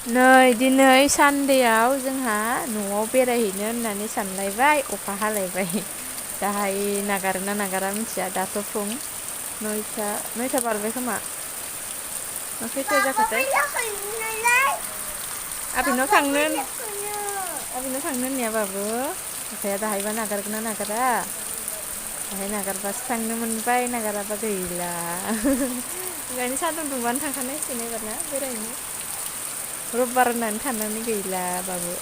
नै दिनै सानदेआव जोंहा न'आव बेरायहैनो होननानै सानलायबाय अखा हालायबाय दाहाय नागारोना नागारा मिथिया दाथ' फुं नयथा बारबाय खोमा खैथा जाखोथाय आबैनाव थांनो होननाया बाबु अखाया दाहायबा नागारगोन ना नागारा दाहाय नागारबासो थांनो मोनबाय नागाराबा गैला ओंखायनो सान्दुं दुंबानो थांखानांसिगोन एबारना बेरायनो रबिबार होननानै थानानै गैला बाबु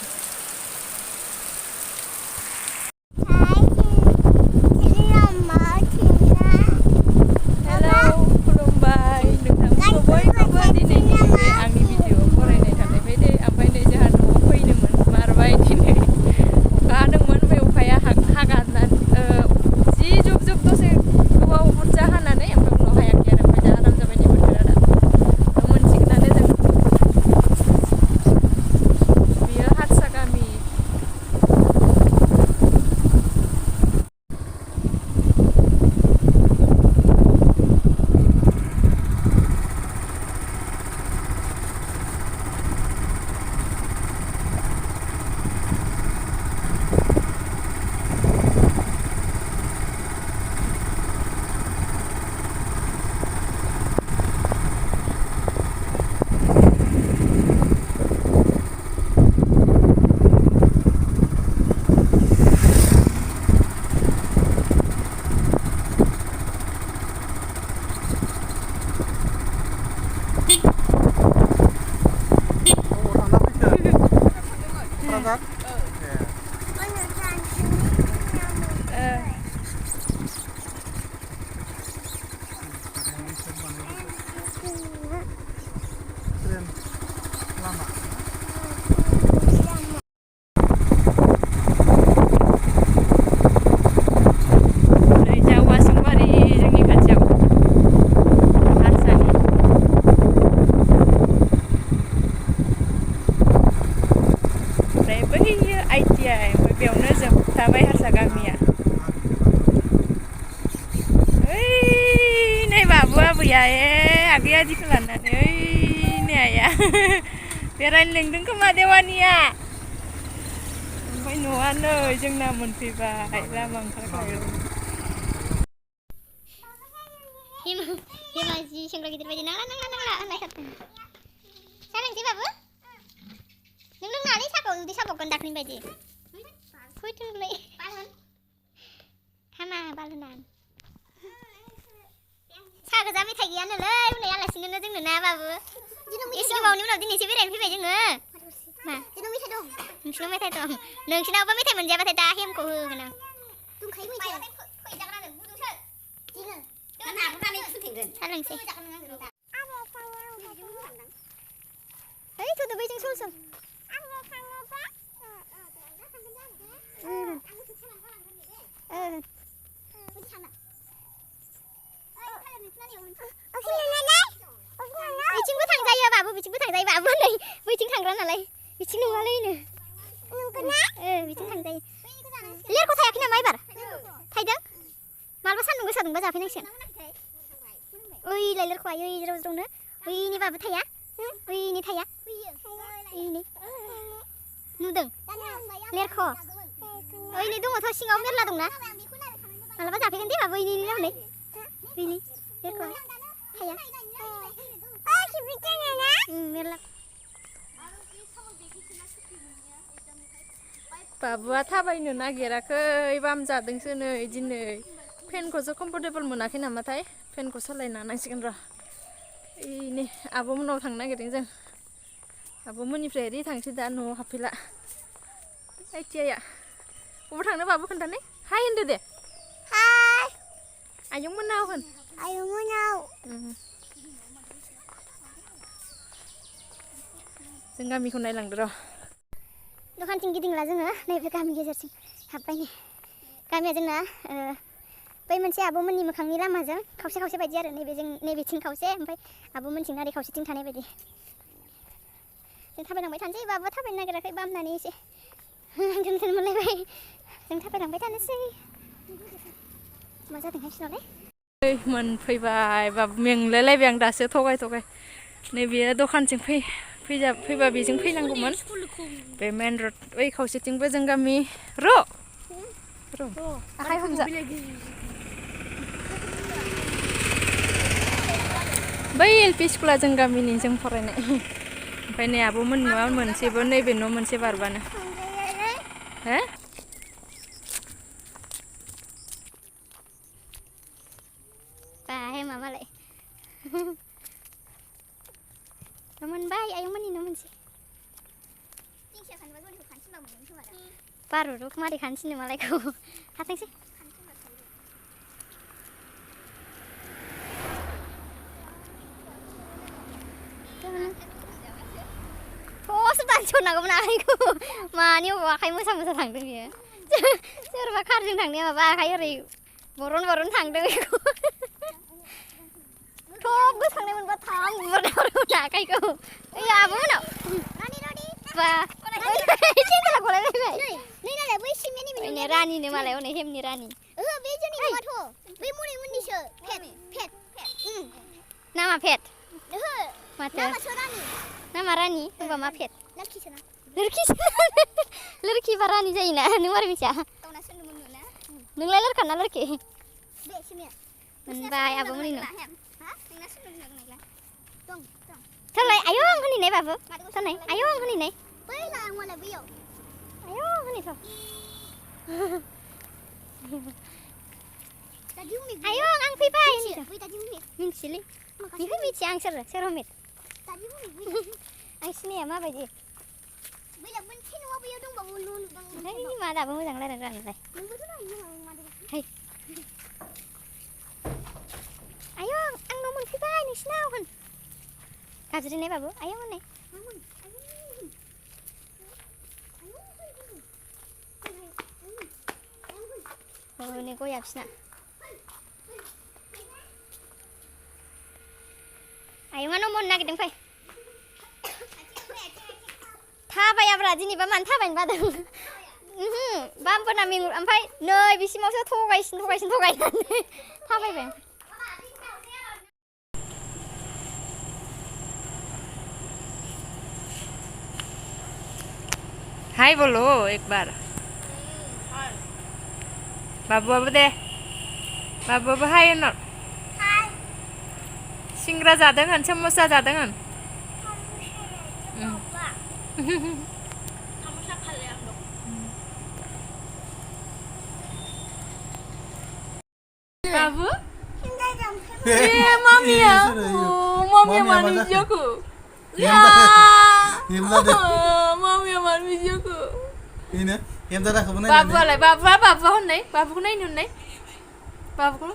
हेलौ खुलुमबाय नोंथांखौ बयखौबो दिनैनि बे आंनि भिडिअ फरायनाय थानायबाय दे ओमफ्राय नै जोंहा न'आव फैनोमोन मारबाय दिनै अखा हादोंमोन ओमफ्राय अखाया हागारनानै जि जुब जुब दसे गोबाव बुरजा हानानै ओमफ्राय उनाव हायाखै आरो ओमफ्राय दा आराम जाबाय नै बोथोरा दा मोनसिगोनानो जों बियो हारसा गामि बेयावनो जोबथाबाय हारसा गामिया ओइ नै बाबु आबैया आगै आदिखौ लानानै ओइ नै आइया बेरायनो लिंदों खोमा देवानिया ओमफ्राय न'आ नै जोंना मोनफैबाय लामा ओंखारखायो हेमाजि सेंग्रा गिदिर बायदि नांला होनलायथारदों सा लोंसै बाबु नों लोंनानै साखौ उदै साबावगोन दाख्लैनि बायदि फैथोंलै हामा बालुनान सा गोजा मेथाइ गैयानोलै उनै आलासिनोनो जोंनो ना बाबु एसे गोबावनि उनाव दिनैसो बेरायनो फैबाय जोङो मा जोंनाव मेथाइ दं नोंसिनाव मेथाइ दं नोंसिनावबो मेथाइ मोनजायाबाथाय दा हेमखौ होगोन आं दंखायो मेथाइ फैजागोन आरो गुदुंसो दिनो नाबोनानै फुनथेंगोन सा लोंसै ओइ थुदो बैजों सल बिथिंबो थांजायो बाबु बिथिंबो थांजायो बाबु नै बैथिं थांग्रा नालाय बिथिं नङालैनो बिथिं थांजायो लेरख' थायाखै नामा एबार थाइदों मालाबा सान्दुं गोसा दुंबा जाफैनांसिगोन ओइलाय लेरख'आ ओइ ज्राव ज्रावनो ओइनि बाबु थाया ओइनि थाया ओइनि नुदों लेरख' ओइनि दङथ' सिङाव मेरला दंना मालाबा जाफैगोन दे बाबु ओइनि हनै ओइनि लेरख'आ थाया मेरला बाबुआ थाबायनो नागिराखै बाम जादोंसो नै दिनै फेनखौसो कम्फर्टेबल मोनाखै नामाथाय फेनखौ सालायना नांसिगोन र' ओइनै आब'मोननाव थांनो नागिरदों जों आब'मोननिफ्राय ओरै थांसै दा न'आव हाबफैला आइथियाया बबाव थांनो बाबु खोन्थानाय हाय होनदो दे हाय आयंमोननाव होन आयंमोननाव जों गामिखौ नायलांदो र' दखानथिं गिदिंला जोङो नैबे गामि गेजेरसिम हाबबाय नै गामिया जोंना बै मोनसे आब'मोननि मोखांनि लामाजों खावसे खावसे बायदि आरो नैबेथिं खावसे ओमफ्राय आब'मोनथिं ओरै खावसेथिं थानाय बायदि जों थाबायलांबाय थानोसै बाबुआ थाबायनो नागिराखै बामनानै एसे दोन मोनलायबाय जों थाबायलांबाय थानोसै मा जादोंहाय बिसोरनावलाय मोनफैबाय बाबु मेंलायलायबाय आं दासो थगाय नैबे दखानथिं फैबा बेजों फैनांगौमोन बे मेन रड ओइ खावसेथिंबो जों गामि र' आखाइ हमजा बै एलपि स्कुला जों गामिनि जों फरायनाय ओमफ्राय नै आब'मोन न'आ मोनसेबो नैबे न' मोनसे बारबानो हो बाहाय माबालाय मोनबाय आयंमोननि न' मोनसे बार'थ' मारै खानसिनो मालायखौ हाथोंसै थ'सो दानस'नांगौमोन आखाइखौ मानि अबाव आखाइ मोसा मोसा थांदों बियो सोरबा कारजों थांनाया माबा आखाइ ओरै बरन थांदों बेखौ थब गोसांनाय मोनबा थाम बुहरनांगौमोन आखाइखौ ओइ आब'मोनाव बा सेन्देला गलायलायबाय नै नालाय बै सिमेन्टनि बिनो रानिनो मालाय हनै हेमनि रानि ओहो बे जोंनि नङाथ' बै मनिमोननिसो फेट नामा फेट ओहो माथो नामा रानि होनबा मा फेट लोरखिबा रानि जायोना नों मारै मिथिया नोंलाय लोरखाना लोरखि मोनबाय आब'मोननि न' थोलाय आयं होनैनाय बाबु थोनाय आयं होनैनाय आयं होनैथ' आयं आं फैबाय मिन्थिलै बेखौ मिथिया आं सोर हमित आं सिनाया माबायदि मा दाबो मोजां रायज्लायनो रोङालाय आयं आंनाव मोनफैबाय नोंसिनाव होन गाबज्रिनाय बाबु आयं होननाय हनै गया बिसिना आयंआ न' मोननो नागिरदों फै थाबायाब्रा दिनैबा मानो थाबायनो बादों बामफोरना मेंग ओमफ्राय नै बिसिमावसो थगायसिन थगायनानै थाबायबाय हाय बोलो एक बार बाबुआबो दे बाबुआबो हाय होन सिंग्रा जादों होन समोसा जादों होन बाबु mamiya mamiya man videoku ya mamiya man videoku ini yang tadi aku babu alai babu honai babu nai nunai babu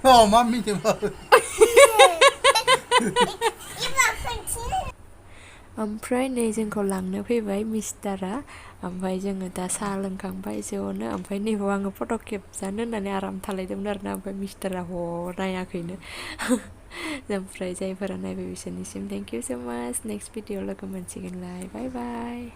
oh mami coba ओमफ्राय नै जोंखौ लांनो फैबाय मिस्टारा ओमफ्राय जोङो दा साहा लोंखांबाय ज'नो ओमफ्राय नैबाव आङो फट' खेबजानो होननानै आराम थालायदोंमोन आरोना ओमफ्राय मिस्टारा नायाखैनो ओमफ्राय जायफोरा नायबाय बिसोरनिसिम थेंक इउ स' माच नेक्स्ट भिडिअ लोगो मोनसिगोनलाय बाय बाय